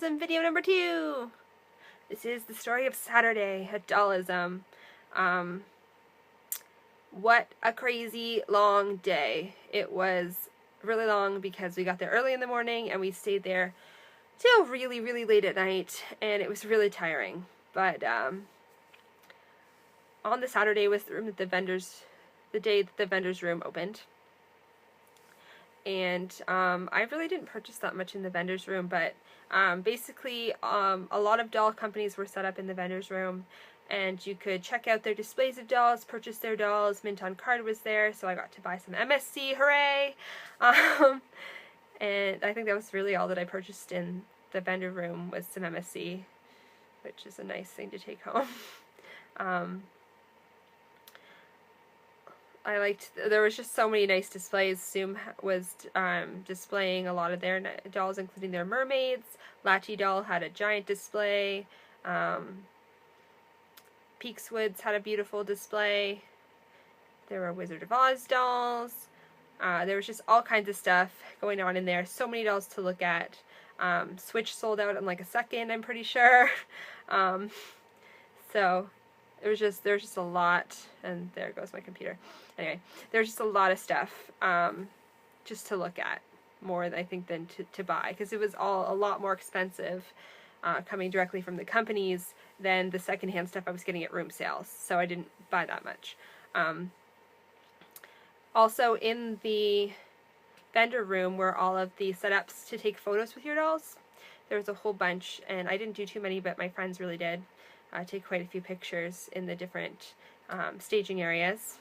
Dollism video number 2. This is the story of Saturday at Dollism. What a crazy long day. It was really long because we got there early in the morning and we stayed there till really late at night, and it was really tiring. But on the Saturday was the day that the vendor's room opened. And I really didn't purchase that much in the vendor's room, but basically a lot of doll companies were set up in the vendor's room, and you could check out their displays of dolls, purchase their dolls. Mint on Card was there, so I got to buy some MSC, hooray! And I think that was really all that I purchased in the vendor room was some MSC, which is a nice thing to take home. There was just so many nice displays. Zoom was displaying a lot of their dolls, including their mermaids. Latchy Doll had a giant display. Peakswoods had a beautiful display. There were Wizard of Oz dolls. There was just all kinds of stuff going on in there. So many dolls to look at. Switch sold out in like a second, I'm pretty sure. So there's just a lot, and there goes my computer. Anyway, there's just a lot of stuff just to look at, more I think than to buy, because it was all a lot more expensive coming directly from the companies than the secondhand stuff I was getting at room sales, so I didn't buy that much. Also in the vendor room were all of the setups to take photos with your dolls. There was a whole bunch, and I didn't do too many, but my friends really did. Take quite a few pictures in the different staging areas.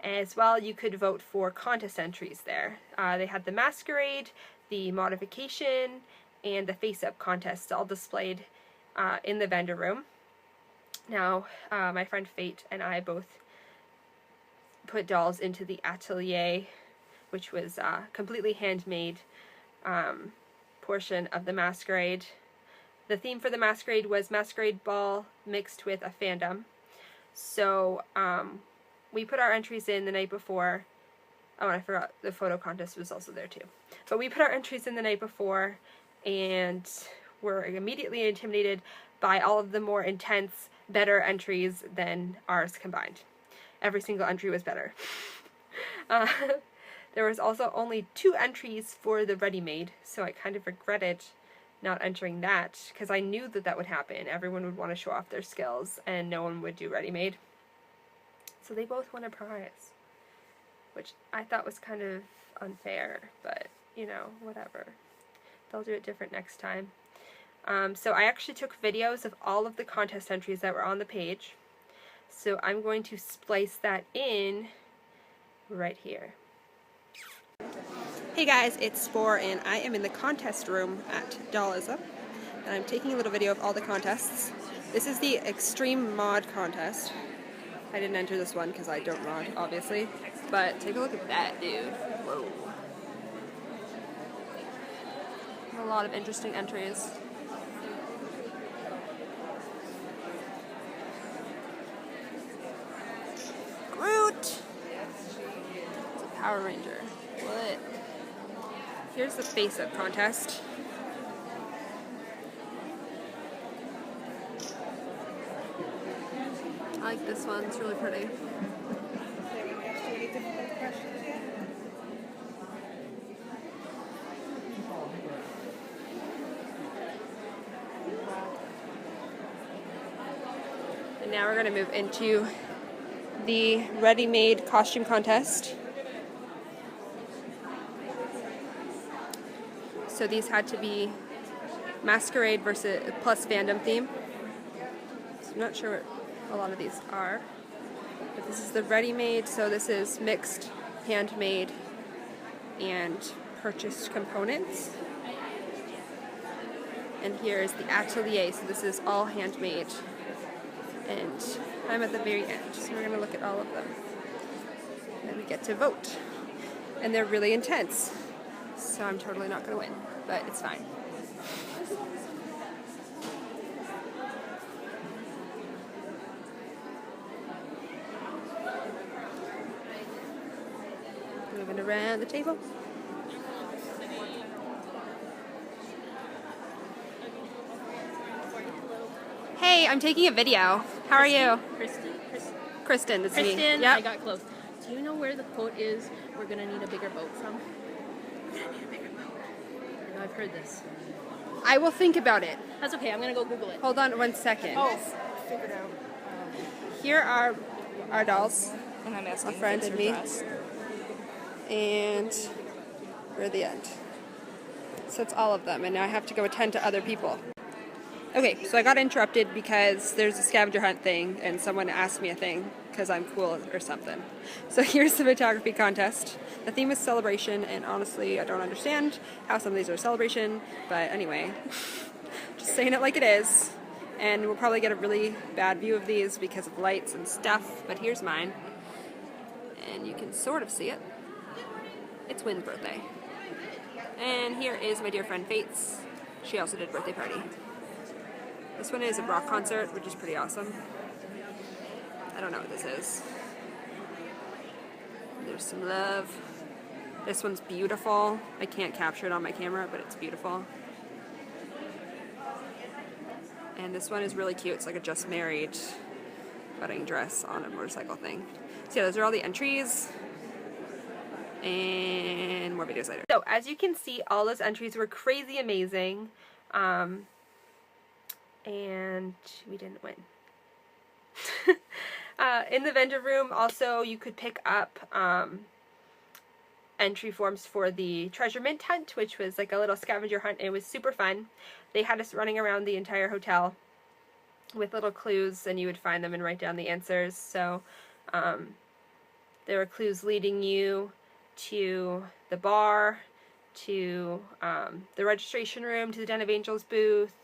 As well, you could vote for contest entries there. They had the masquerade, the modification, and the face-up contests all displayed in the vendor room. Now, my friend Fate and I both put dolls into the atelier, which was completely handmade portion of the masquerade. The theme for the masquerade was Masquerade Ball mixed with a fandom. So we put our entries in the night before. Oh, and I forgot the photo contest was also there too. But we put our entries in the night before and were immediately intimidated by all of the more intense, better entries than ours combined. Every single entry was better. There was also only 2 entries for the ready-made, so I kind of regretted not entering that, because I knew that that would happen. Everyone would want to show off their skills, and no one would do ready-made. So they both won a prize, which I thought was kind of unfair, but, you know, whatever. They'll do it different next time. So I actually took videos of all of the contest entries that were on the page, so I'm going to splice that in right here. Hey guys, it's Spore, and I am in the contest room at Dollism, and I'm taking a little video of all the contests. This is the Extreme Mod contest. I didn't enter this one because I don't mod, obviously, but take a look at that, dude. Whoa. A lot of interesting entries. Groot! It's a Power Ranger. What? Here's the face-up contest. I like this one, it's really pretty. And now we're going to move into the ready-made costume contest. So these had to be masquerade versus plus fandom theme. So I'm not sure what a lot of these are. But this is the ready-made, so this is mixed, handmade, and purchased components. And here is the atelier, so this is all handmade. And I'm at the very end, so we're going to look at all of them. And we get to vote. And they're really intense. So I'm totally not going to win, but it's fine. Moving around the table. Hi, I'm taking a video. How are you? Kristen, it's me. Kristen, Yep. I got close. Do you know where the quote is, we're going to need a bigger boat from? We're going to need a bigger boat. I know I've heard this. I will think about it. That's okay, I'm going to go Google it. Hold on 1 second. Oh, figured out. Here are our dolls. And I'm asking A friend and me. And we're at the end. So it's all of them, and now I have to go attend to other people. Okay, so I got interrupted because there's a scavenger hunt thing, and someone asked me a thing, because I'm cool or something. So here's the photography contest. The theme is celebration, and honestly, I don't understand how some of these are celebration, but anyway, just saying it like it is. And we'll probably get a really bad view of these because of lights and stuff, but here's mine. And you can sort of see it. It's Wynn's birthday. And here is my dear friend Fates. She also did a birthday party. This one is a rock concert, which is pretty awesome. I don't know what this is. There's some love. This one's beautiful. I can't capture it on my camera, but it's beautiful. And this one is really cute. It's like a just married wedding dress on a motorcycle thing. So yeah, those are all the entries. And more videos later. So as you can see, all those entries were crazy amazing. And we didn't win. In the vendor room, also, you could pick up entry forms for the treasure mint hunt, which was like a little scavenger hunt, and it was super fun. They had us running around the entire hotel with little clues, and you would find them and write down the answers. So there were clues leading you to the bar, to the registration room, to the Den of Angels booth.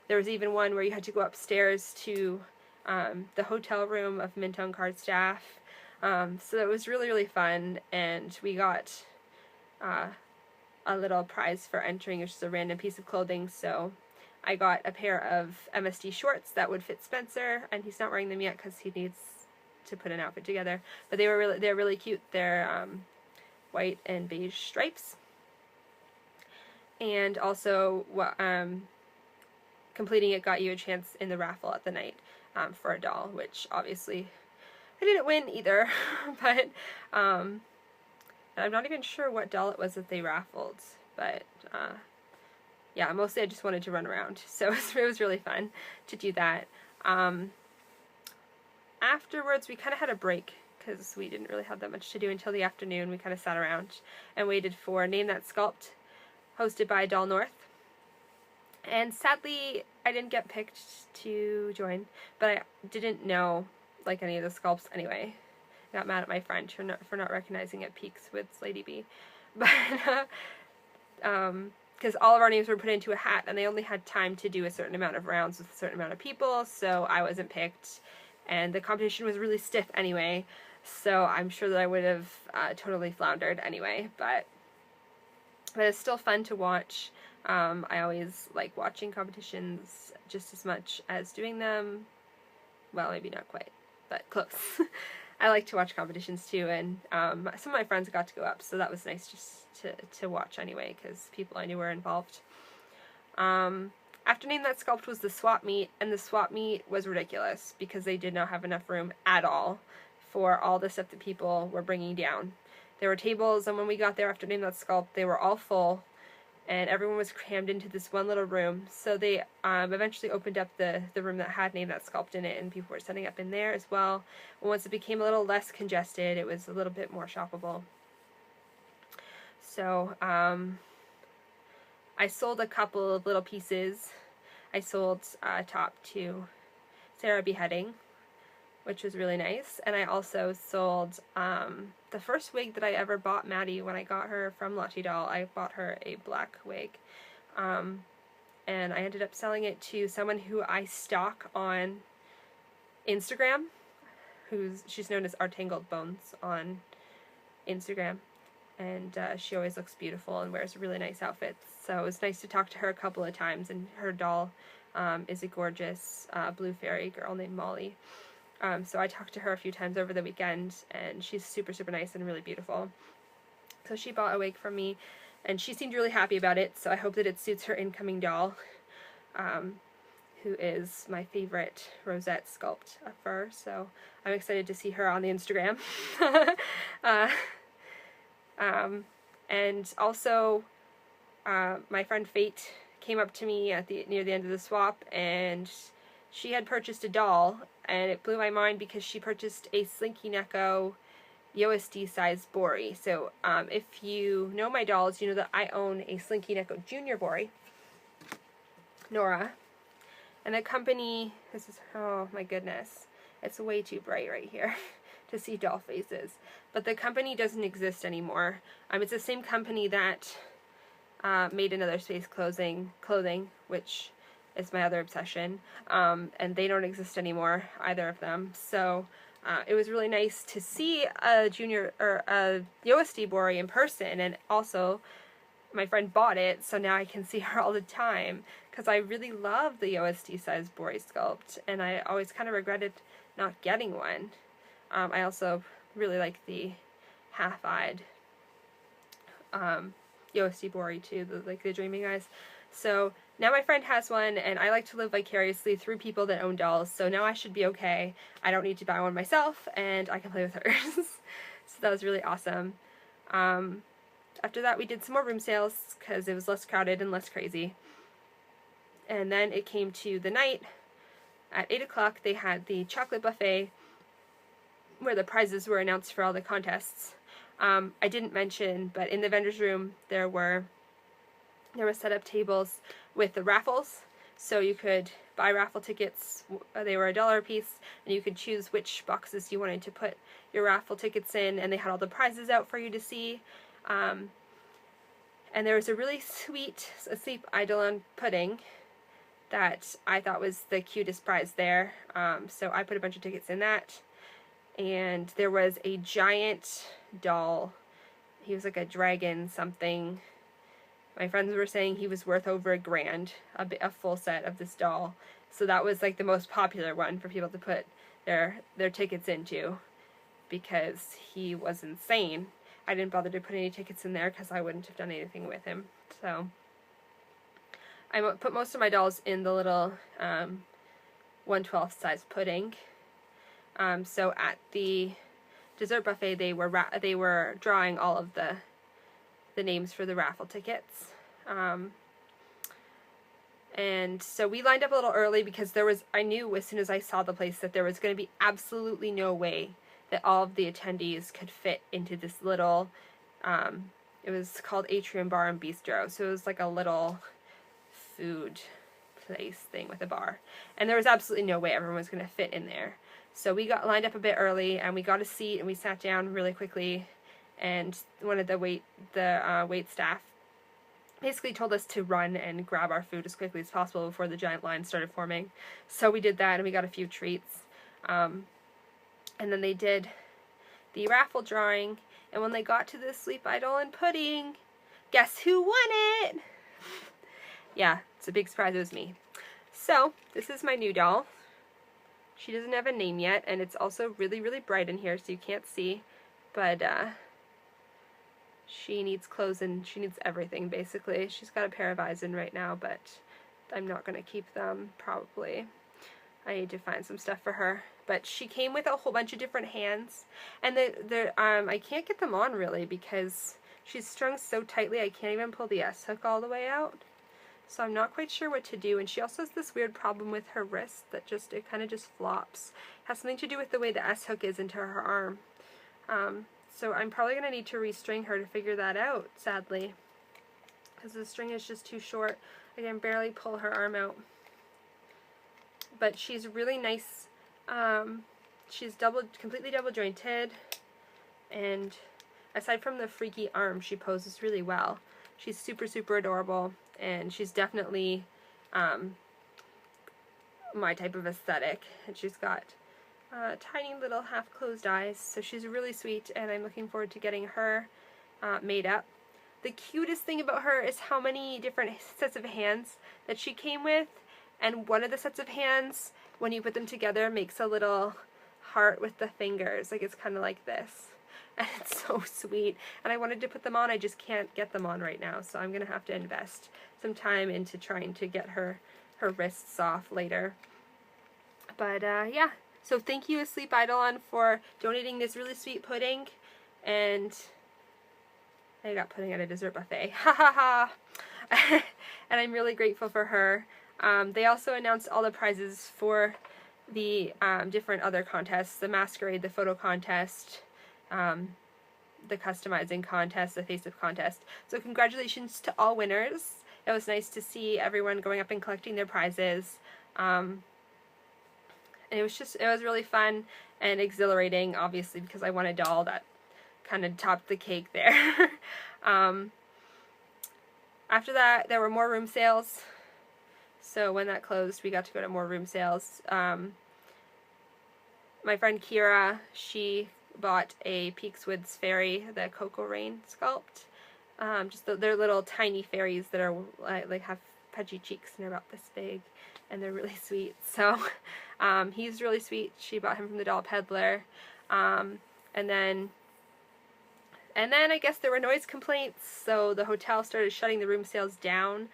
There was even one where you had to go upstairs to the hotel room of Mint on Card staff. So it was really, really fun, and we got a little prize for entering, which is a random piece of clothing. So I got a pair of MSD shorts that would fit Spencer, and he's not wearing them yet because he needs to put an outfit together. But they're really cute. They're white and beige stripes. And also, completing it got you a chance in the raffle at the night for a doll, which obviously I didn't win either, but I'm not even sure what doll it was that they raffled, but yeah, mostly I just wanted to run around, so it was really fun to do that. Afterwards, we kind of had a break because we didn't really have that much to do until the afternoon. We kind of sat around and waited for Name That Sculpt, hosted by Doll North. And sadly, I didn't get picked to join, but I didn't know like any of the sculpts anyway. I got mad at my friend for not recognizing at Peaks with Lady B, but because all of our names were put into a hat, and they only had time to do a certain amount of rounds with a certain amount of people, so I wasn't picked, and the competition was really stiff anyway. So I'm sure that I would have totally floundered anyway, but it's still fun to watch. I always like watching competitions just as much as doing them. Well, maybe not quite, but close. I like to watch competitions too, and some of my friends got to go up, so that was nice just to watch anyway, because people I knew were involved. After Name That Sculpt was the swap meet, and the swap meet was ridiculous because they did not have enough room at all for all the stuff that people were bringing down. There were tables, and when we got there after Name That Sculpt, they were all full, and everyone was crammed into this one little room. So they eventually opened up the room that had Name That Sculpt in it, and people were setting up in there as well. And once it became a little less congested, it was a little bit more shoppable. So I sold a couple of little pieces. I sold a top to Sarah Beheading, which was really nice, and I also sold the first wig that I ever bought Maddie when I got her from Lottie Doll. I bought her a black wig, and I ended up selling it to someone who I stalk on Instagram, she's known as Our Tangled Bones on Instagram, and she always looks beautiful and wears really nice outfits, so it was nice to talk to her a couple of times, and her doll is a gorgeous blue fairy girl named Molly. So I talked to her a few times over the weekend, and she's super, super nice and really beautiful. So she bought a wig from me, and she seemed really happy about it, so I hope that it suits her incoming doll, who is my favorite rosette sculpt of fur, so I'm excited to see her on the Instagram. And also, my friend Fate came up to me near the end of the swap, and she had purchased a doll, and it blew my mind because she purchased a Slinky Neko USD size Bori. So if you know my dolls, you know that I own a Slinky Neko Junior Bori, Nora. And the company, this is, oh my goodness, it's way too bright right here to see doll faces. But the company doesn't exist anymore. It's the same company that made Another Space clothing, which is my other obsession. And they don't exist anymore, either of them. So it was really nice to see a junior or a USD Bori in person, and also my friend bought it, so now I can see her all the time, because I really love the USD size Bori sculpt, and I always kind of regretted not getting one. I also really like the half-eyed USD Bori too, the dreaming eyes. So now my friend has one, and I like to live vicariously through people that own dolls, so now I should be okay. I don't need to buy one myself, and I can play with hers. So that was really awesome. After that, we did some more room sales because it was less crowded and less crazy. And then it came to the night. At 8 o'clock, they had the chocolate buffet where the prizes were announced for all the contests. I didn't mention, but in the vendor's room, there were set up tables with the raffles. So you could buy raffle tickets. They were $1 a piece, and you could choose which boxes you wanted to put your raffle tickets in, and they had all the prizes out for you to see. And there was a really sweet asleep eidolon pudding that I thought was the cutest prize there. So I put a bunch of tickets in that. And there was a giant doll. He was like a dragon something. My friends were saying he was worth over $1,000, a full set of this doll. So that was like the most popular one for people to put their tickets into, because he was insane. I didn't bother to put any tickets in there because I wouldn't have done anything with him. So I put most of my dolls in the little 1/12 size pudding. So at the dessert buffet, they were drawing all of the names for the raffle tickets. And so we lined up a little early because I knew as soon as I saw the place that there was going to be absolutely no way that all of the attendees could fit into this little, it was called Atrium Bar and Bistro, so it was like a little food place thing with a bar, and there was absolutely no way everyone was going to fit in there. So we got lined up a bit early, and we got a seat, and we sat down really quickly, and one of the wait staff basically told us to run and grab our food as quickly as possible before the giant line started forming. So we did that, and we got a few treats. And then they did the raffle drawing, and when they got to the Sleep Eidolon pudding, guess who won it? Yeah, it's a big surprise, it was me. So, this is my new doll. She doesn't have a name yet, and it's also really, really bright in here, so you can't see, but she needs clothes and she needs everything, basically. She's got a pair of eyes in right now, but I'm not going to keep them, probably. I need to find some stuff for her. But she came with a whole bunch of different hands, and I can't get them on really because she's strung so tightly I can't even pull the S-hook all the way out. So I'm not quite sure what to do, and she also has this weird problem with her wrist that it kind of just flops. It has something to do with the way the S-hook is into her arm. So I'm probably going to need to restring her to figure that out, sadly, because the string is just too short. I can barely pull her arm out. But she's really nice. She's completely double jointed, and aside from the freaky arm, she poses really well. She's super, super adorable, and she's definitely my type of aesthetic. And she's got tiny little half-closed eyes, so she's really sweet, and I'm looking forward to getting her made up. The cutest thing about her is how many different sets of hands that she came with, and one of the sets of hands, when you put them together, makes a little heart with the fingers. Like, it's kind of like this. And it's so sweet. And I wanted to put them on, I just can't get them on right now, so I'm going to have to invest some time into trying to get her her wrists off later. But yeah, so thank you Asleep Eidolon for donating this really sweet pudding, and I got pudding at a dessert buffet. Ha ha ha! And I'm really grateful for her. They also announced all the prizes for the different other contests, the masquerade, the photo contest, the customizing contest, the face-up contest. So congratulations to all winners. It was nice to see everyone going up and collecting their prizes. And it was really fun and exhilarating, obviously, because I won a doll. That kind of topped the cake there. After that, there were more room sales. So when that closed, we got to go to more room sales. My friend Kira, she bought a Peakswoods fairy, the Cocoa Rain sculpt. They're little tiny fairies that are like have pudgy cheeks and they're about this big, and they're really sweet. So he's really sweet. She bought him from the Doll Peddler. And then I guess there were noise complaints, so the hotel started shutting the room sales down.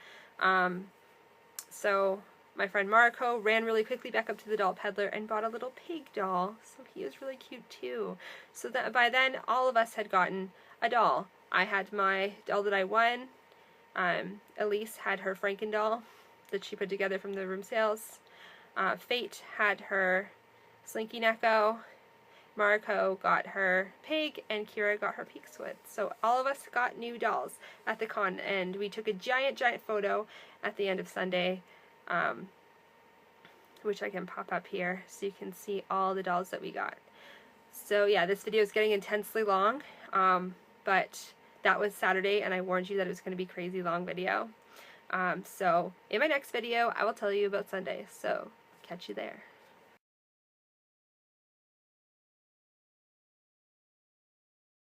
So my friend Marco ran really quickly back up to the Doll Peddler and bought a little pig doll. So he was really cute too. So that by then all of us had gotten a doll. I had my doll that I won. Elise had her Franken doll that she put together from the room sales. Fate had her Slinky Neko. Mariko got her pig, and Kira got her Peakswood. So all of us got new dolls at the con, and we took a giant photo at the end of Sunday, which I can pop up here so you can see all the dolls that we got. So yeah, this video is getting intensely long, but that was Saturday, and I warned you that it was going to be a crazy long video. So in my next video, I will tell you about Sunday, so catch you there.